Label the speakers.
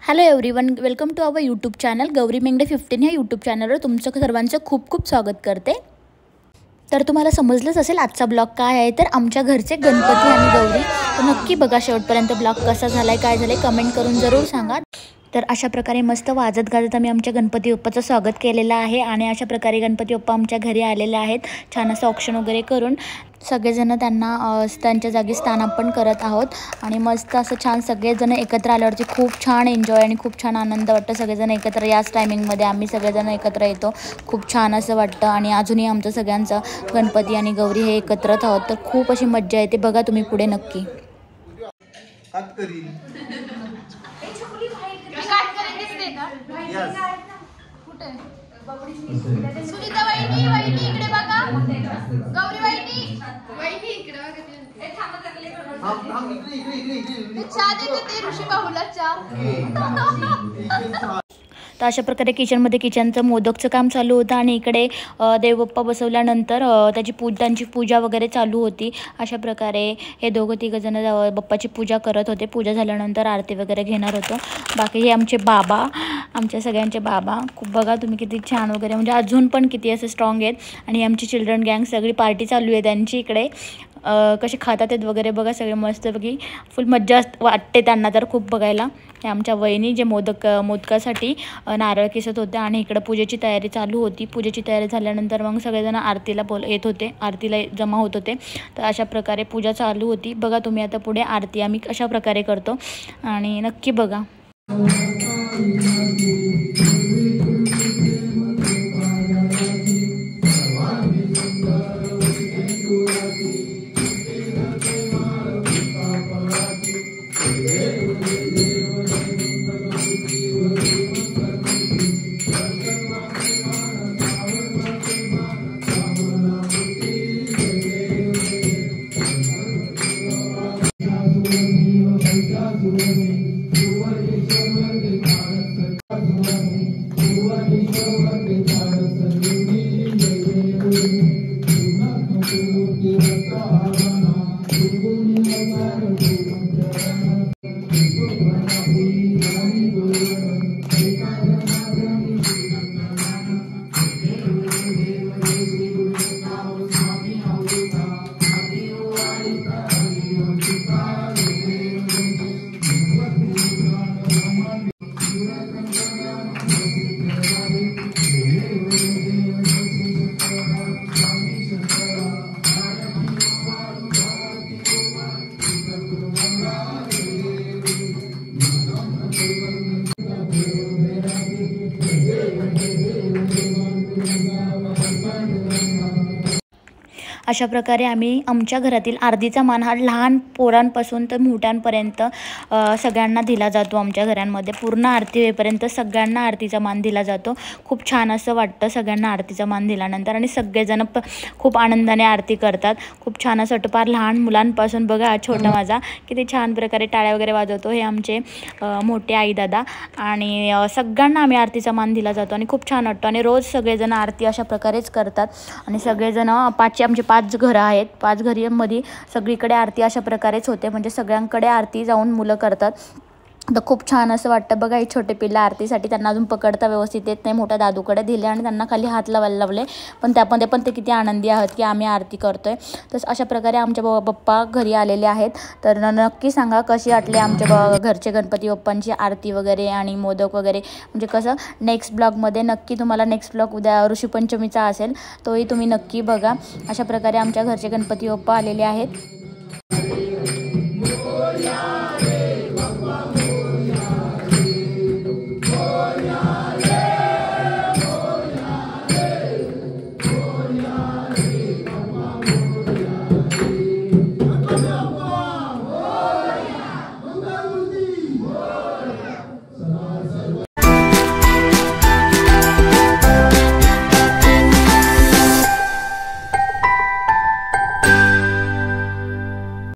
Speaker 1: Hello everyone, welcome to our YouTube channel Gauri Mengde 15 ह्या YouTube चॅनलवर तुमचं सर्वांचं खूप खूप स्वागत करते। तर तुम्हाला समजलंच असेल आजचा ब्लॉग काय आहे। तर आमच्या घरचे गणपती आणि गौरी, तर नक्की बघा शेवटपर्यंत ब्लॉग कसा झालाय काय झालंय कमेंट करून जरूर सांगा। तर अशा प्रकारे मस्त वाजत गाजत आम्ही आमच्या गणपती बाप्पाचं स्वागत केलेलं आहे आणि अशा प्रकारे गणपती बाप्पा आमच्या घरी आलेले आहेत। छान असं ऑक्शन वगैरे करून सगळेजण त्यांना त्यांच्या जागी स्थानापन्न करत आहोत आणि मस्त असं छान सगळेजण एकत्र आल्यावरती खूप छान एन्जॉय आणि खूप छान आनंद वाटतं। सगळेजण एकत्र याच टायमिंगमध्ये आम्ही सगळेजण एकत्र येतो, खूप छान असं वाटतं आणि अजूनही आमचं सगळ्यांचं गणपती आणि गौरी हे एकत्रच आहोत, तर खूप अशी मज्जा येते। बघा तुम्ही पुढे नक्की।
Speaker 2: सुनीता वहिनी वहिनी इकडे बघा, गौरी वहिनी वहिनी इकडे चहा देते ते ऋषी बाहुला चहा।
Speaker 1: तर अशा प्रकारे किचनचं मोदकचं काम चालू होतं आणि इकडे देवबाप्पा बसवल्यानंतर त्यांची पूजा वगैरे चालू होती। अशा प्रकारे हे तिघं जण बाप्पाची पूजा करत होते। पूजा झाल्यानंतर आरती वगैरे घेणार होतो। बाकी हे आमचे बाबा, आमच्या सगळ्यांचे बाबा, खूप बघा तुम्ही किती छान वगैरे म्हणजे अजून पण किती असे स्ट्रॉंग आहेत। आणि आमची चिल्ड्रन गँग सगळी पार्टी चालू आहे त्यांची इकडे, कसे खातात आहेत वगैरे बघा सगळे मस्तपैकी, फुल मज्जा वाटते त्यांना तर खूप बघायला। हे आमच्या वहिनी जे मोदकासाठी नारळ किसत होत्या आणि इकडे पूजेची तयारी चालू होती। पूजेची तयारी झाल्यानंतर मग सगळेजण आरतीला येत होते, आरतीला जमा होत होते। तर अशा प्रकारे पूजा चालू होती। बघा तुम्ही आता पुढे आरती आम्ही अशा प्रकारे करतो आणि नक्की बघा। अशा प्रकारे आम्ही आमच्या घरातील आरतीचा मान हा लहान पोरांपासून तर मोठ्यांपर्यंत सगळ्यांना दिला जातो। आमच्या घरांमध्ये पूर्ण आरती होईपर्यंत सगळ्यांना आरतीचा मान दिला जातो। खूप छान असं वाटतं सगळ्यांना आरतीचा मान दिल्यानंतर आणि सगळेजण खूप आनंदाने आरती करतात। खूप छान असं वाटतं, फार लहान मुलांपासून बघा हा छोटा माझा किती छान प्रकारे टाळ्या वगैरे वाजवतो। हे आमचे मोठे आई दादा आणि सगळ्यांना आम्ही आरतीचा मान दिला जातो आणि खूप छान वाटतं आणि रोज सगळेजण आरती अशा प्रकारेच करतात आणि सगळेजण आमचे 5 घरं आहेत, 5 घरांमध्ये सगळीकडे आरती अशा प्रकारेच होते, म्हणजे सगळ्यांकडे आरती जाऊन मुलं करतात। तर खूप छान असं वाटतं बघा। हे छोटे पिल्लं आरतीसाठी त्यांना अजून पकडता व्यवस्थित येत नाही, मोठ्या दादूकडे दिले आणि त्यांना खाली हात लावायला लावले, पण त्यामध्ये पण ते किती आनंदी आहात की आम्ही आरती करतोय। तर अशा प्रकारे आमचे बाप्पा घरी आलेले आहेत। तर नक्की सांगा कशी वाटली आमच्या घरचे गणपती बाप्पांची आरती वगैरे आणि मोदक वगैरे, म्हणजे कसं नेक्स्ट ब्लॉगमध्ये नक्की तुम्हाला नेक्स्ट ब्लॉग उद्या ऋषीपंचमीचा असेल, तोही तुम्ही नक्की बघा। अशा प्रकारे आमच्या घरचे गणपती बाप्पा आलेले आहेत।